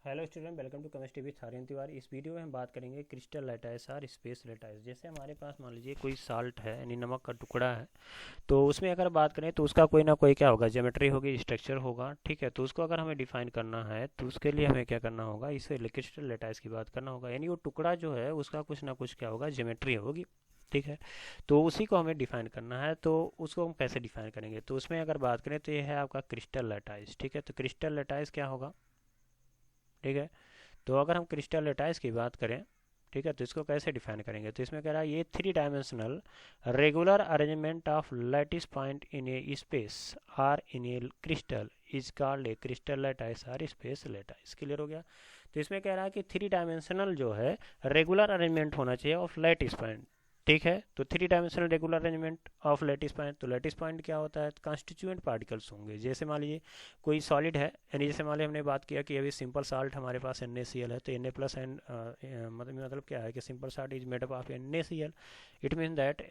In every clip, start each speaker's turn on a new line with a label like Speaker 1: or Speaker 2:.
Speaker 1: Hello student, welcome to chemistry with Aryan Tiwari. इस video में हम बात करेंगे क्रिस्टल लैटाइस और स्पेस लैटाइस। जैसे हमारे पास मान लीजिए कोई साल्ट है यानी नमक का टुकड़ा है, तो उसमें अगर बात करें तो उसका कोई ना कोई क्या होगा, ज्योमेट्री होगी, स्ट्रक्चर होगा। ठीक है, तो उसको अगर हमें डिफाइन करना है तो उसके लिए हमें क्या करना होगा, इसे क्रिस्टल लैटाइस की बात करना होगा। यानी वो टुकड़ा जो है उसका कुछ ना कुछ क्या होगा, ज्योमेट्री होगी। ठीक है, तो उसी को हमें डिफाइन करना है। तो उसको हम कैसे डिफाइन करेंगे, तो उसमें अगर बात करें तो ये है आपका क्रिस्टल लैटाइस। ठीक है, तो क्रिस्टल लैटाइस क्या होगा। ठीक है, तो अगर हम क्रिस्टल लैटाइस की बात करें, ठीक है, तो इसको कैसे डिफाइन करेंगे, तो इसमें कह रहा है ये three dimensional regular arrangement of lattice point in a space are in a crystal is called a crystal lattice और स्पेस लैटाइस। क्लियर हो गया। तो इसमें कह रहा है कि थ्री डायमेंशनल जो है रेगुलर अरेंजमेंट होना चाहिए ऑफ लैटिस पॉइंट। ठीक है, तो three dimensional regular arrangement of lattice point, तो लैटिस पॉइंट क्या होता है, कॉन्स्टिट्यूएंट पार्टिकल्स होंगे। जैसे मान लीजिए कोई सॉलिड है, यानी जैसे मान लीजिए हमने बात किया कि अभी सिंपल साल्ट हमारे पास NaCl है, तो Na प्लस एन मतलब क्या है कि simple salt is made up of NaCl। It mean that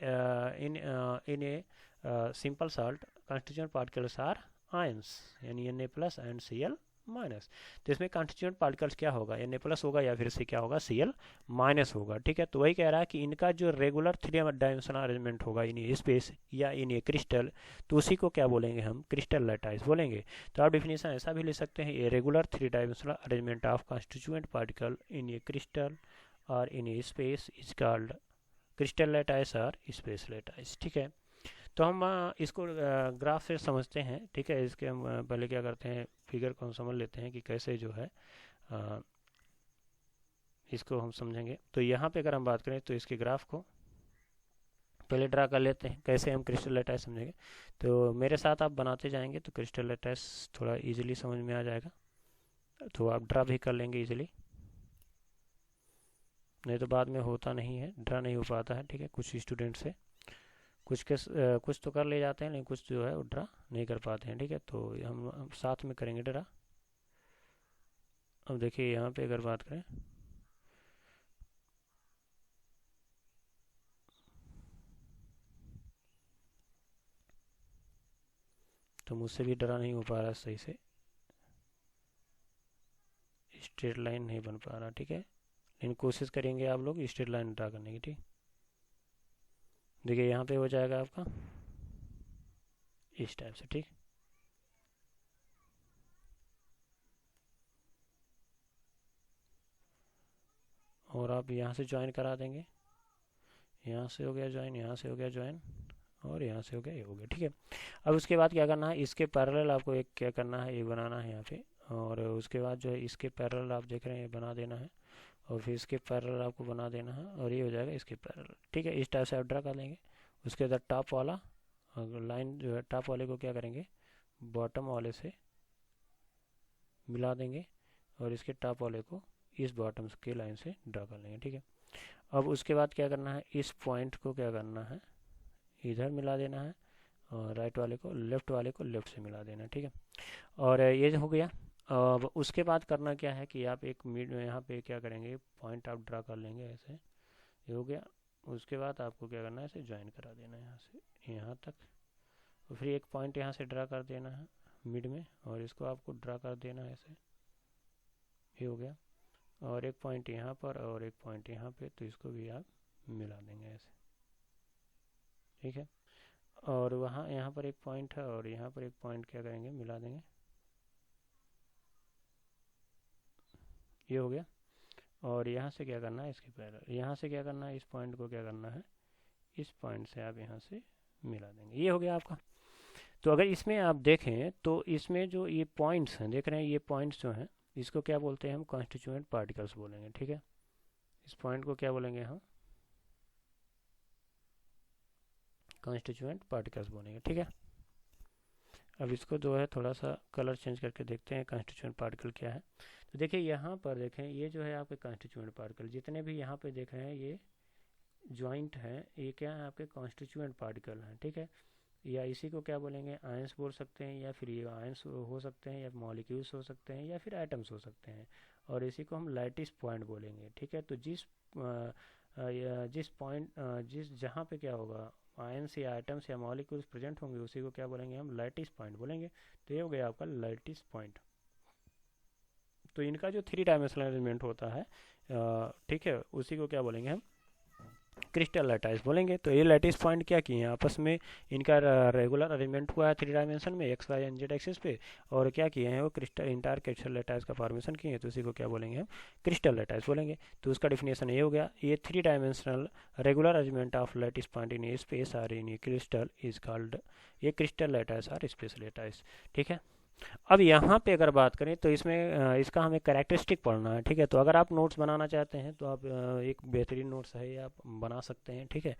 Speaker 1: in a simple salt constituent particles are ions, यानी Na plus and Cl minus. तो इसमें कॉन्स्टिट्यूएंट पार्टिकल्स क्या होगा, Na प्लस होगा या फिर से क्या होगा, Cl माइनस होगा। ठीक है, तो वही कह रहा है कि इनका जो रेगुलर थ्री डायमेंशनल अरेंजमेंट होगा इन ये स्पेस या इन ये क्रिस्टल, तो उसी को क्या बोलेंगे हम, क्रिस्टल लैटाइस बोलेंगे। तो आप डिफिनेशन ऐसा भी ले सकते हैं, a regular three dimensional arrangement of constituent particle in a crystal और इन a space is called crystal lattice और स्पेस लैटाइस। ठीक है, तो हम इसको ग्राफ से समझते हैं। ठीक है, इसके हम पहले क्या करते हैं, फिगर को हम समझ लेते हैं कि कैसे जो है अ, इसको हम समझेंगे। तो यहाँ पे अगर हम बात करें तो इसके ग्राफ को पहले ड्रा कर लेते हैं, कैसे हम क्रिस्टल लैटाइस समझेंगे। तो मेरे साथ आप बनाते जाएंगे तो क्रिस्टल लैटाइस थोड़ा इजीली समझ में आ जाएगा। तो आप ड्रा भी कर लेंगे इजीली, नहीं तो बाद में होता नहीं है, ड्रा नहीं हो पाता है। ठीक है, कुछ स्टूडेंट से कुछ तो कर ले जाते हैं, लेकिन कुछ जो है वो ड्रा नहीं कर पाते हैं। ठीक है, तो हम साथ में करेंगे ड्रा। अब देखिए यहाँ पे अगर बात करें तो मुझसे भी ड्रा नहीं हो पा रहा सही से, स्ट्रेट लाइन नहीं बन पा रहा। ठीक है, लेकिन कोशिश करेंगे आप लोग स्ट्रेट लाइन ड्रा करने की। ठीक, देखिए यहाँ पे हो जाएगा आपका इस टाइप से। ठीक, और आप यहाँ से ज्वाइन करा देंगे, यहाँ से हो गया ज्वाइन, यहाँ से हो गया ज्वाइन, और यहाँ से हो गया, ये हो गया। ठीक है, अब उसके बाद क्या करना है, इसके पैरेलल आपको एक क्या करना है, ये बनाना है यहाँ पे। और उसके बाद जो है इसके पैरेलल आप देख रहे हैं ये बना देना है, और फिर इसके पैरेलल आपको बना देना है, और ये हो जाएगा इसके पैरेलल। ठीक है, इस टाइप से आप ड्रा कर लेंगे। उसके बाद टॉप वाला लाइन जो है, टॉप वाले को क्या करेंगे, बॉटम वाले से मिला देंगे, और इसके टॉप वाले को इस बॉटम के लाइन से ड्रा कर लेंगे। ठीक है, अब उसके बाद क्या करना है, इस पॉइंट को क्या करना है, इधर मिला देना है, और राइट वाले को, लेफ्ट वाले को लेफ्ट से मिला देना है। ठीक है, और ये हो गया। अब उसके बाद करना क्या है कि आप एक मिड में यहाँ पे क्या करेंगे, पॉइंट आप ड्रा कर लेंगे ऐसे, ये हो गया। उसके बाद आपको क्या करना है, इसे ज्वाइन करा देना है यहाँ से यहाँ तक, और फिर एक पॉइंट यहाँ से ड्रा कर देना है मिड में, और इसको आपको ड्रा कर देना है ऐसे, ये हो गया। और एक पॉइंट यहाँ पर और एक पॉइंट यहाँ पे, तो इसको भी आप मिला देंगे ऐसे। ठीक है, और वहाँ यहाँ पर एक पॉइंट है और यहाँ पर एक पॉइंट क्या करेंगे, मिला देंगे, ये हो गया। और यहाँ से क्या करना है, इसके पैरेलल यहाँ से क्या करना है, इस पॉइंट को क्या करना है, इस पॉइंट से आप यहाँ से मिला देंगे, ये हो गया आपका। तो अगर इसमें आप देखें तो इसमें जो ये पॉइंट्स हैं, देख रहे हैं, ये पॉइंट्स जो हैं इसको क्या बोलते हैं हम, कॉन्स्टिट्यूएंट पार्टिकल्स बोलेंगे। ठीक है, इस पॉइंट को क्या बोलेंगे हम, कॉन्स्टिट्यूएंट पार्टिकल्स बोलेंगे। ठीक है, अब इसको जो है थोड़ा सा कलर चेंज करके देखते हैं कॉन्स्टिट्यूएंट पार्टिकल क्या है। तो देखिए यहाँ पर देखें, ये जो है आपके कॉन्स्टिट्यूएंट पार्टिकल, जितने भी यहाँ पे देख रहे हैं ये ज्वाइंट हैं, ये क्या है, आपके कॉन्स्टिट्यूएंट पार्टिकल हैं। ठीक है, या इसी को क्या बोलेंगे, आयंस बोल सकते हैं, या फिर ये आयंस हो सकते हैं, या मॉलिक्यूल्स हो सकते हैं, या फिर एटम्स हो सकते हैं, और इसी को हम लैटिस पॉइंट बोलेंगे। ठीक है, तो जिस पॉइंट जिस जहाँ पे क्या होगा, आयंस या एटम्स या मॉलिक्यूल्स प्रेजेंट होंगे, उसी को क्या बोलेंगे हम, लैटिस पॉइंट बोलेंगे। तो ये हो गया आपका लैटिस पॉइंट। तो इनका जो 3 डायमेंशनल अरेंजमेंट होता है, ठीक है, उसी को क्या बोलेंगे हम, क्रिस्टल लैटाइस बोलेंगे। तो ये लैटिस पॉइंट क्या किए हैं आपस में, इनका रेगुलर अरेंजमेंट हुआ है 3 डायमेंशन में X Y and Z axis पे, और क्या किए हैं वो क्रिस्टल इंटायर क्रिस्टल लैटाइस का फॉर्मेशन किए हैं, तो उसी को क्या बोलेंगे हम, क्रिस्टल लैटाइस बोलेंगे। तो उसका डिफिनेशन ये हो गया, ये 3 dimensional regular arrangement of lattice point in a space are in a crystal is called, ये क्रिस्टल लैटाइस और स्पेस लैटाइस। ठीक है, अब यहाँ पे अगर बात करें तो इसमें इसका हमें कैरेक्टरिस्टिक पढ़ना है। ठीक है, तो अगर आप नोट्स बनाना चाहते हैं तो आप एक बेहतरीन नोट्स है ये आप बना सकते हैं। ठीक है,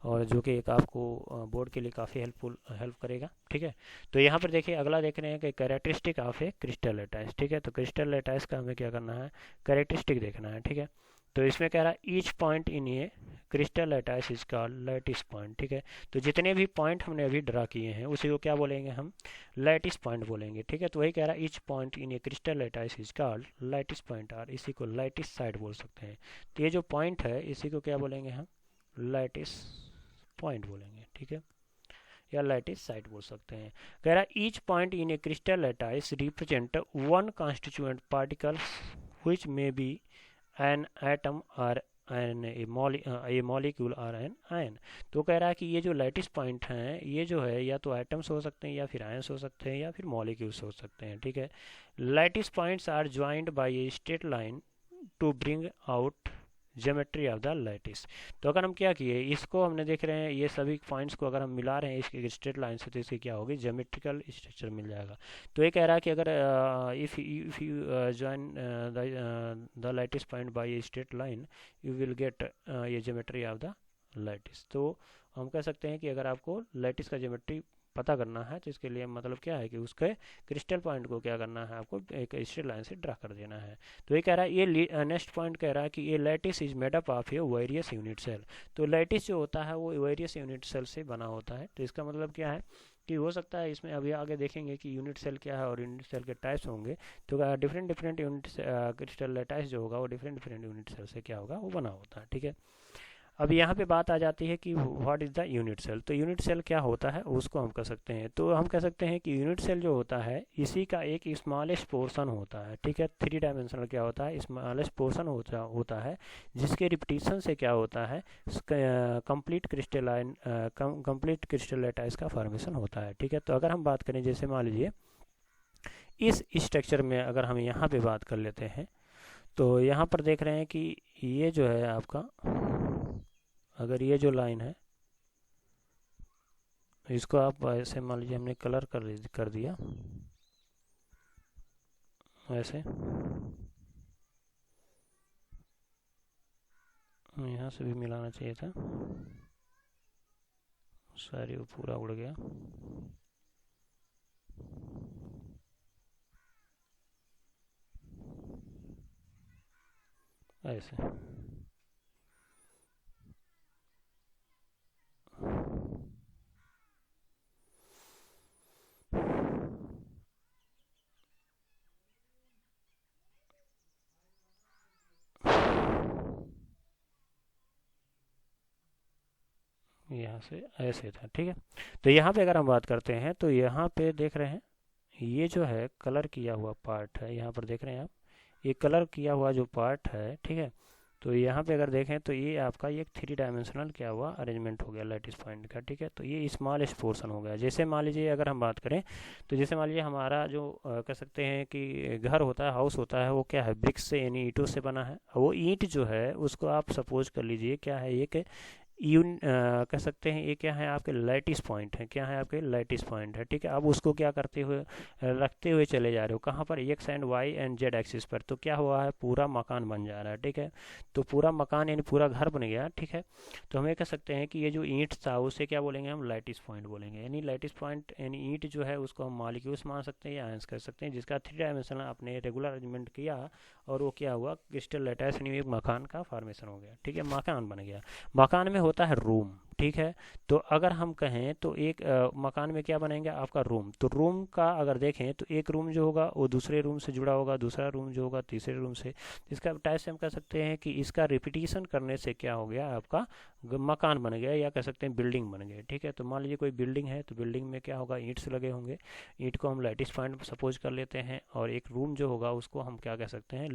Speaker 1: और जो कि एक आपको बोर्ड के लिए काफ़ी हेल्प करेगा। ठीक है, तो यहाँ पर देखिए अगला देख रहे हैं कि कैरेक्टरिस्टिक ऑफ ए क्रिस्टल लैटाइस। ठीक है, तो क्रिस्टल लैटाइस का हमें क्या करना है, कैरेक्टरिस्टिक देखना है। ठीक है, तो इसमें कह रहा है each point in a crystal lattice is called lattice point. ठीक है, तो जितने भी पॉइंट हमने अभी ड्रा किए हैं उसी को क्या बोलेंगे हम, लैटिस पॉइंट बोलेंगे। ठीक है, तो वही कह रहा है each point in a crystal lattice is called lattice point, और इसी को लैटिस साइड बोल सकते हैं। तो ये जो पॉइंट है इसी को क्या बोलेंगे हम, लैटिस पॉइंट बोलेंगे। ठीक है, या लैटिस साइड बोल सकते हैं। कह रहा है each point in a crystal lattice represent one constituent particles which may be an atom और एन ए मॉलिक्यूल और एन आयन। तो कह रहा है कि ये जो लैटिस पॉइंट हैं ये जो है या तो एटम्स हो सकते हैं या फिर आयन्स हो सकते हैं या फिर मॉलिक्यूल्स हो सकते हैं। ठीक है, lattice points are joined by a straight line to bring out geometry of the lattice. तो अगर हम क्या किए, इसको हमने देख रहे हैं ये सभी पॉइंट्स को अगर हम मिला रहे हैं इसके स्ट्रेट लाइन से तो इसकी क्या होगी, ज्योमेट्रिकल स्ट्रक्चर मिल जाएगा। तो ये कह रहा है कि अगर if you join the lattice point by a straight line you will get ये ज्योमेट्री ऑफ द लैटिस। तो हम कह सकते हैं कि अगर आपको लैटिस का ज्योमेट्री पता करना है तो इसके लिए मतलब क्या है कि उसके क्रिस्टल पॉइंट को क्या करना है, आपको एक स्ट्रेट लाइन से ड्रा कर देना है। तो ये कह रहा है, ये नेक्स्ट पॉइंट कह रहा है कि ये lattice is made up of a various unit cell. तो लैटिस जो होता है वो वेरियस यूनिट सेल से बना होता है। तो इसका मतलब क्या है कि हो सकता है इसमें अभी आगे देखेंगे कि यूनिट सेल क्या है और यूनिट सेल के टाइप्स होंगे। तो डिफरेंट यूनिट क्रिस्टल लैटाइस जो होगा वो डिफरेंट यूनिट सेल से क्या होगा वो बना होता है। ठीक है, अब यहाँ पे बात आ जाती है कि what is the unit cell. तो यूनिट सेल क्या होता है उसको हम कह सकते हैं, तो हम कह सकते हैं कि यूनिट सेल जो होता है इसी का एक स्मॉलेस्ट पोर्शन होता है। ठीक है, 3 डायमेंशनल क्या होता है, स्मॉलेस्ट पोर्शन होता है जिसके रिपीटिशन से क्या होता है, कंप्लीट क्रिस्टल लैटाइस का फॉर्मेशन होता है। ठीक है, तो अगर हम बात करें जैसे मान लीजिए इस स्ट्रक्चर में अगर हम यहाँ पे बात कर लेते हैं तो यहाँ पर देख रहे हैं कि ये जो है आपका, अगर ये जो लाइन है इसको आप ऐसे मान लीजिए हमने कलर कर दिया ऐसे, यहाँ से भी मिलाना चाहिए था, सारी वो पूरा उड़ गया ऐसे। यहाँ से ऐसे था। ठीक है, तो यहाँ पे अगर हम बात करते हैं तो यहाँ पे देख रहे हैं ये जो है कलर किया हुआ पार्ट है, यहाँ पर देख रहे हैं आप ये कलर किया हुआ जो पार्ट है। ठीक है, तो यहाँ पे अगर देखें तो ये आपका ये 3 डायमेंशनल क्या हुआ अरेंजमेंट हो गया लैटिस पॉइंट का। ठीक है, तो ये स्मॉलेस्ट पोर्शन हो गया। जैसे मान लीजिए अगर हम बात करें तो जैसे मान लीजिए हमारा जो कह सकते हैं कि घर होता है, हाउस होता है, वो क्या है, ब्रिक्स से यानी ईंटों से बना है। वो ईंट जो है उसको आप सपोज कर लीजिए क्या है, ये कह सकते हैं ये क्या है आपके लैटिस पॉइंट है, क्या है आपके लैटिस पॉइंट है। ठीक है, अब उसको क्या करते हुए रखते हुए चले जा रहे हो कहाँ पर, X and Y and Z axis पर। तो क्या हुआ है, पूरा मकान बन जा रहा है। ठीक है, तो पूरा मकान यानी पूरा घर बन गया। ठीक है, तो हम ये कह सकते हैं कि ये जो ईंट था उसे क्या बोलेंगे हम, लैटिस पॉइंट बोलेंगे। यानी लैटिस पॉइंट यानी ईंट जो है उसको हम मॉलिक्यूल्स मान सकते हैं या आयंस कर सकते हैं, जिसका 3 डायमेंशनल आपने रेगुलर अरेंजमेंट किया और वो क्या हुआ, क्रिस्टल लैटाइस यानी एक मकान का फॉर्मेशन हो गया। ठीक है, मकान बन गया। मकान में होता है रूम। ठीक है। तो अगर हम कहें तो एक मकान में क्या बनेंगे आपका रूम, तो रूम का अगर देखें तो एक रूम जो होगा वो दूसरे रूम से जुड़ा होगा, दूसरा रूम जो होगा तीसरे रूम से। इसका टाइप से हम कह सकते हैं कि इसका रिपीटिशन करने से क्या हो गया आपका मकान बन गया, या कह सकते हैं बिल्डिंग बन गई, ठीक है। तो मान लीजिए कोई बिल्डिंग है, तो बिल्डिंग में क्या होगा, ईंट से लगे होंगे, ईंट को हम लैटिस पॉइंट सपोज कर लेते हैं, और एक रूम जो होगा उसको हम क्या कह सकते हैं,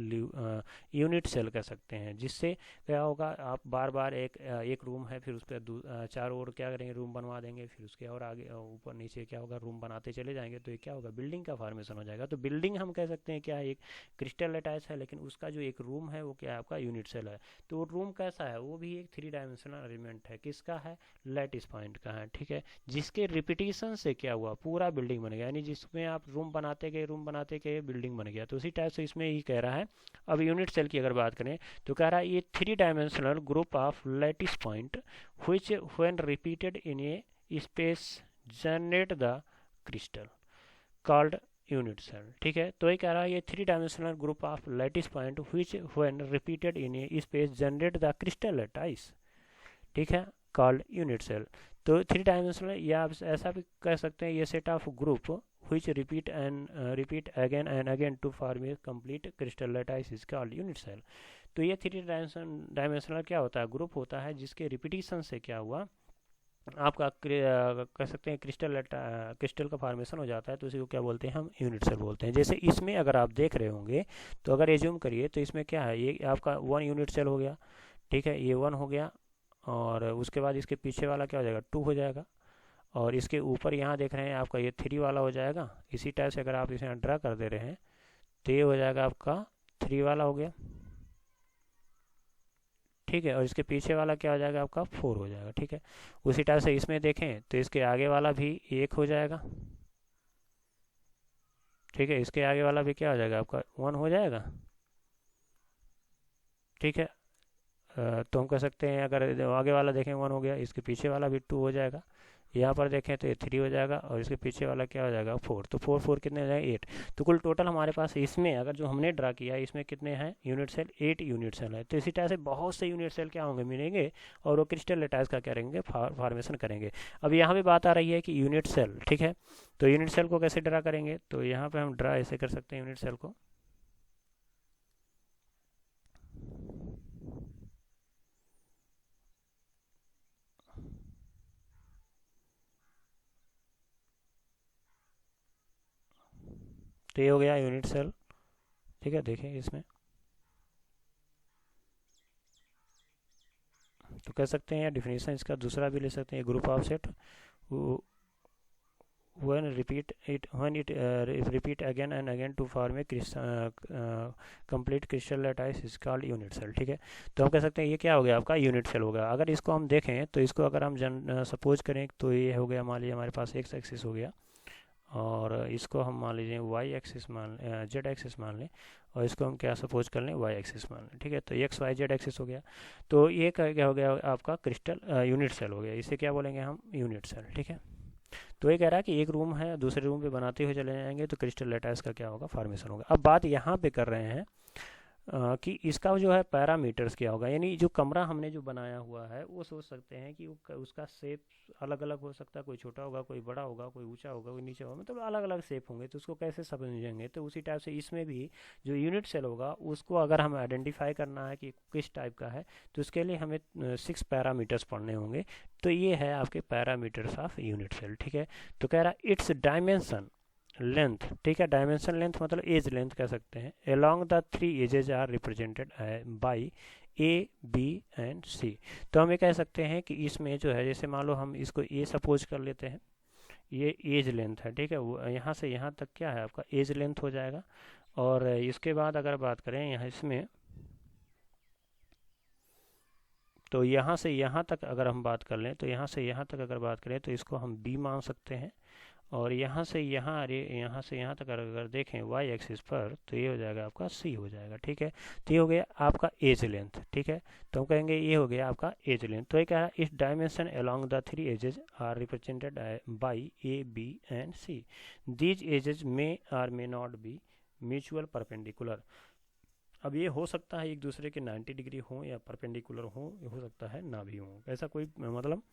Speaker 1: यूनिट सेल कह सकते हैं। जिससे क्या होगा, आप बार बार एक रूम है, फिर उस पर चारों ओर क्या करेंगे, रूम बनवा देंगे, फिर उसके और आगे ऊपर नीचे क्या होगा, रूम बनाते चले जाएंगे, तो ये क्या होगा, बिल्डिंग का फॉर्मेशन हो जाएगा। तो बिल्डिंग हम कह सकते हैं क्या है, एक क्रिस्टल लैटाइस है, लेकिन उसका जो एक रूम है वो क्या है आपका यूनिट सेल है। तो वो रूम कैसा है, वो भी एक 3 डायमेंशनल एलिमेंट है, किसका है, लैटिस पॉइंट का है, ठीक है। जिसके रिपीटिशन से क्या हुआ, पूरा बिल्डिंग बन गया, यानी जिसमें आप रूम बनाते गए, रूम बनाते गए, बिल्डिंग बन गया। तो उसी टाइप से इसमें ही कह रहा है। अब यूनिट सेल की अगर बात करें तो कह रहा है ये 3 dimensional group of lattice point which when repeated in a space generate the crystal called unit cell, ठीक है। तो ये कह रहा है ये 3 dimensional group of lattice point which when repeated in a space generate the crystal lattice, ठीक है, कॉल्ड यूनिट सेल। तो 3 डायमेंशनल, या आप ऐसा भी कह सकते हैं ये set of group which repeat again and again to form a complete crystal lattice is called unit cell। तो ये 3 डायमेंशनल क्या होता है, ग्रुप होता है जिसके रिपीटिशन से क्या हुआ आपका कह सकते हैं क्रिस्टल का फॉर्मेशन हो जाता है, तो उसी को क्या बोलते हैं हम, यूनिट सेल बोलते हैं। जैसे इसमें अगर आप देख रहे होंगे, तो अगर एज्यूम करिए तो इसमें क्या है, ये आपका 1 यूनिट सेल हो गया, ठीक है, ये 1 हो गया, और उसके बाद इसके पीछे वाला क्या हो जाएगा, 2 हो जाएगा, और इसके ऊपर यहाँ देख रहे हैं आपका ये 3 वाला हो जाएगा। इसी टाइप से अगर आप इसे ड्रा कर दे रहे हैं तो ये हो जाएगा आपका 3 वाला हो गया, ठीक है, और इसके पीछे वाला क्या हो जाएगा आपका 4 हो जाएगा, ठीक है। उसी टाइप से इसमें देखें तो इसके आगे वाला भी 1 हो जाएगा, ठीक है, इसके आगे वाला भी क्या हो जाएगा आपका 1 हो जाएगा, ठीक है। तो हम कह सकते हैं अगर आगे वाला देखें 1 हो गया, इसके पीछे वाला भी 2 हो जाएगा, यहाँ पर देखें तो ये 3 हो जाएगा, और इसके पीछे वाला क्या हो जाएगा 4। तो 4 4 कितने हो जाएंगे 8। तो कुल टोटल हमारे पास इसमें अगर जो हमने ड्रा किया है इसमें कितने हैं यूनिट सेल, 8 यूनिट सेल है। तो इसी तरह से बहुत से यूनिट सेल क्या होंगे, मिलेंगे, और वो क्रिस्टल लैटाइस का क्या करेंगे, फॉर्मेशन करेंगे। अब यहाँ भी बात आ रही है कि यूनिट सेल, ठीक है, तो यूनिट सेल को कैसे ड्रा करेंगे, तो यहाँ पर हम ड्रा ऐसे कर सकते हैं यूनिट सेल को। तो ये हो गया यूनिट सेल, ठीक है। देखें इसमें तो कह सकते हैं, या डिफिनेशन इसका दूसरा भी ले सकते हैं, group of set when it repeat again and again to form a complete crystal lattice is called unit cell, ठीक है। तो हम कह सकते हैं ये क्या हो गया आपका यूनिट सेल हो गया। अगर इसको हम देखें तो इसको अगर हम सपोज करें तो ये हो गया, मान लीजिए हमारे पास एक्स एक्सिस हो गया, और इसको हम मान लीजिए वाई एक्सिस जेड एक्सिस मान लें, और इसको हम क्या सपोज कर लें, वाई एक्सिस मान लें, ठीक है। तो एक्स वाई जेड एक्सिस हो गया, तो ये क्या हो गया आपका क्रिस्टल यूनिट सेल हो गया। इसे क्या बोलेंगे हम, यूनिट सेल, ठीक है। तो ये कह रहा है कि एक रूम है, दूसरे रूम पे बनाते हुए चले जाएंगे तो क्रिस्टल लैटाइस का क्या होगा, फॉर्मेशन होगा। अब बात यहाँ पे कर रहे हैं कि इसका जो है पैरामीटर्स क्या होगा, यानी जो कमरा हमने जो बनाया हुआ है वो सोच सकते हैं कि उसका शेप अलग अलग हो सकता है, कोई छोटा होगा, कोई बड़ा होगा, कोई ऊंचा होगा, कोई नीचे होगा, मतलब अलग अलग शेप होंगे, तो उसको कैसे समझेंगे। तो उसी टाइप से इसमें भी जो यूनिट सेल होगा उसको अगर हमें आइडेंटिफाई करना है कि किस टाइप का है, तो उसके लिए हमें 6 पैरामीटर्स पढ़ने होंगे। तो ये है आपके पैरामीटर्स ऑफ यूनिट सेल, ठीक है। तो कह रहा है इट्स डायमेंशन लेंथ, ठीक है, डायमेंशन लेंथ मतलब एज लेंथ कह सकते हैं, along the 3 edges are represented by A B and C. तो हम ये कह सकते हैं कि इसमें जो है, जैसे मान लो हम इसको ए सपोज कर लेते हैं, ये एज लेंथ है, ठीक है, वो यहाँ से यहाँ तक क्या है आपका एज लेंथ हो जाएगा। और इसके बाद अगर बात करें यहाँ इसमें, तो यहाँ से यहाँ तक अगर हम बात कर लें, तो यहाँ से यहाँ तक अगर बात करें तो इसको हम बी मान सकते हैं, और यहाँ से यहाँ, अरे यहाँ से यहाँ तक अगर देखें वाई एक्सिस पर, तो ये हो जाएगा आपका सी हो जाएगा, ठीक है। तो ये हो गया आपका एज लेंथ, ठीक है। तो हम कहेंगे ये हो गया आपका एज लेंथ। तो ये क्या है, इस dimension along the 3 axes are represented by A B and C. These axes may are may not be mutual perpendicular. अब ये हो सकता है एक दूसरे के 90 डिग्री हो या परपेंडिकुलर हो सकता है ना भी हो, ऐसा कोई मतलब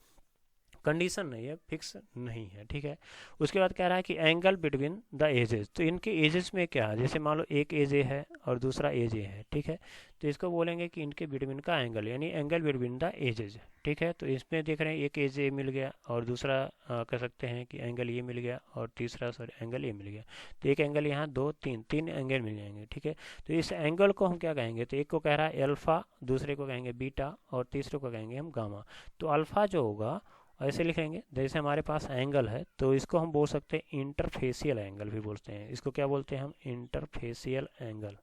Speaker 1: कंडीशन नहीं है, फिक्स नहीं है, ठीक है। उसके बाद कह रहा है कि एंगल बिटवीन द एजेस, तो इनके एजेस में क्या है, जैसे मान लो एक एज ए है और दूसरा एज ए है, ठीक है। तो इसको बोलेंगे कि इनके बिटवीन का एंगल, यानी एंगल बिटवीन द एजेस, ठीक है। तो इसमें देख रहे हैं एक एज ए मिल गया और दूसरा कह सकते हैं कि एंगल ये मिल गया और तीसरा सॉरी एंगल ये मिल गया। तो एक एंगल यहाँ, दो तीन, तीन एंगल मिल जाएंगे, ठीक है। तो इस एंगल को हम क्या कहेंगे, तो एक को कह रहा है अल्फा, दूसरे को कहेंगे बीटा और तीसरे को कहेंगे हम गामा। तो अल्फा जो होगा ऐसे लिखेंगे, जैसे हमारे पास एंगल है तो इसको हम बोल सकते हैं इंटरफेसियल एंगल भी बोलते हैं। इसको क्या बोलते हैं हम, इंटरफेसियल एंगल।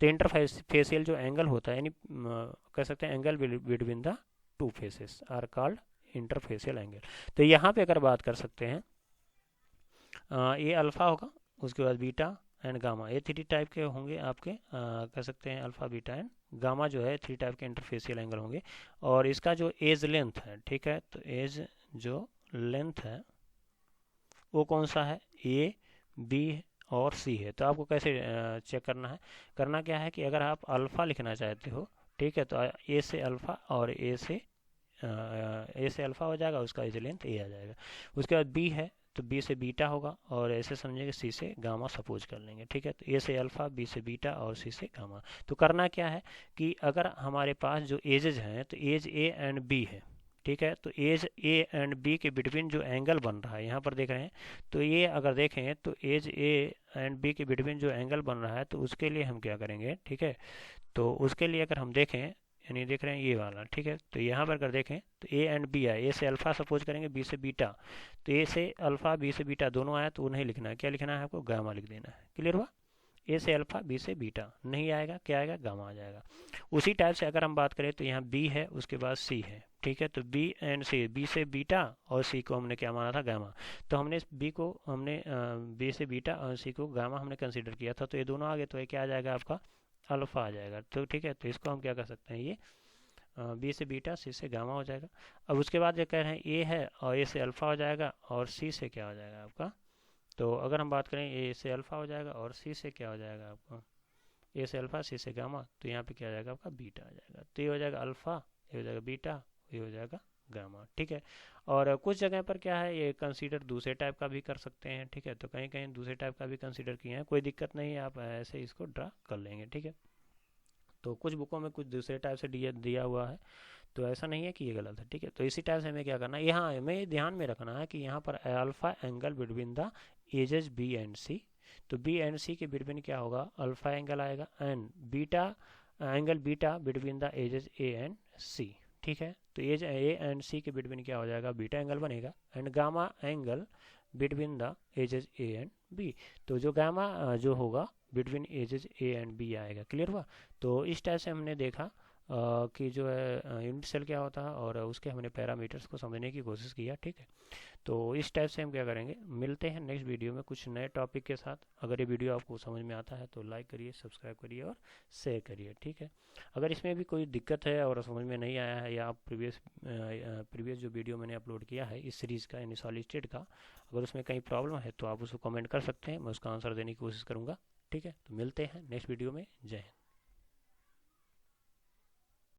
Speaker 1: तो इंटरफेसियल जो एंगल होता है, यानी कह सकते हैं angle between the two faces are called interfacial angle. तो यहाँ पे अगर बात कर सकते हैं, ये अल्फा होगा, उसके बाद बीटा एंड गामा, ये थ्री टाइप के होंगे आपके, कह सकते हैं अल्फा बीटा एंड गामा जो है थ्री टाइप के इंटरफेसियल एंगल होंगे। और इसका जो एज लेंथ है, ठीक है, तो एज जो लेंथ है वो कौन सा है, ए बी और सी है। तो आपको कैसे चेक करना है, करना क्या है कि अगर आप अल्फ़ा लिखना चाहते हो, ठीक है, तो ए से अल्फ़ा और ए से अल्फ़ा हो जाएगा, उसका एज लेंथ ए आ जाएगा। उसके बाद बी है तो बी से बीटा होगा, और ऐसे समझेंगे सी से गामा सपोज कर लेंगे, ठीक है। तो ए से अल्फ़ा, बी से बीटा और सी से गामा। तो करना क्या है कि अगर हमारे पास जो एजेज हैं, तो एज ए एंड बी है, ठीक है। तो एज ए एंड बी के बिटवीन जो एंगल बन रहा है, यहाँ पर देख रहे हैं, तो ये अगर देखें तो एज ए एंड बी के बिटवीन जो एंगल बन रहा है, तो उसके लिए हम क्या करेंगे, ठीक है। तो उसके लिए अगर हम देखें, यानी देख रहे हैं ये वाला, ठीक है। तो यहाँ पर अगर देखें तो ए एंड बी आए, ए से अल्फ़ा सपोज करेंगे, बी से बीटा। तो ए से अल्फ़ा, बी से बीटा दोनों आया तो उन्हें लिखना है, क्या लिखना है आपको, गामा लिख देना है। क्लियर हुआ, ए से अल्फ़ा, बी से बीटा नहीं आएगा, क्या आएगा, गामा आ जाएगा। उसी टाइप से अगर हम बात करें तो यहाँ बी है, उसके बाद सी है, ठीक है। तो बी एंड सी, बी से बीटा और सी को हमने क्या माना था, गामा। तो हमने बी को हमने बी से बीटा और सी को गामा हमने कंसीडर किया था, तो ये दोनों आ गए, तो ये क्या आ जाएगा आपका, अल्फ़ा आ जाएगा। तो ठीक है, तो इसको हम क्या कर सकते हैं, ये बी से बीटा, सी से गामा हो जाएगा। अब उसके बाद जो कह रहे हैं ए है, और ए से अल्फ़ा हो जाएगा और सी से क्या हो जाएगा आपका, तो अगर हम बात करें ए से अल्फ़ा हो जाएगा और सी से क्या हो जाएगा आपका, ए से अल्फ़ा, सी से गामा। तो यहाँ पे क्या आ जाएगा आपका, बीटा आ जाएगा। तो ये हो जाएगा अल्फ़ा, ये हो जाएगा बीटा, ये हो जाएगा गामा, ठीक है। और कुछ जगह पर क्या है, ये कंसीडर दूसरे टाइप का भी कर सकते हैं, ठीक है। तो कहीं कहीं दूसरे टाइप का भी कंसीडर किए हैं, कोई दिक्कत नहीं है, आप ऐसे इसको ड्रा कर लेंगे, ठीक है। तो कुछ बुकों में कुछ दूसरे टाइप से दिया हुआ है, तो ऐसा नहीं है कि ये गलत है, ठीक है। तो इसी टाइप से हमें क्या करना है, यहाँ हमें ध्यान में रखना है कि यहाँ पर alpha angle between the edges B and C, तो बी एंड सी के बिटवीन क्या होगा, अल्फा एंगल आएगा, and beta angle beta between the edges A and C, ठीक है। तो एज ए एंड सी के बिटवीन क्या हो जाएगा, बीटा एंगल बनेगा, and gamma angle between the edges A and B. तो जो गामा जो होगा between axes A and B आएगा। क्लियर हुआ। तो इस टाइप से हमने देखा कि जो है यूनिट सेल क्या होता है, और उसके हमने पैरामीटर्स को समझने की कोशिश किया, ठीक है। तो इस टाइप से हम क्या करेंगे, मिलते हैं नेक्स्ट वीडियो में कुछ नए टॉपिक के साथ। अगर ये वीडियो आपको समझ में आता है तो लाइक करिए, सब्सक्राइब करिए और शेयर करिए, ठीक है। अगर इसमें भी कोई दिक्कत है और समझ में नहीं आया है, या आप प्रीवियस जो वीडियो मैंने अपलोड किया है इस सीरीज़ का, यानी सॉलिड स्टेट का, अगर उसमें कहीं प्रॉब्लम है तो आप उसको कमेंट कर सकते हैं, मैं उसका आंसर देने की कोशिश करूँगा, ठीक है। तो मिलते हैं नेक्स्ट वीडियो में। जय हिंद।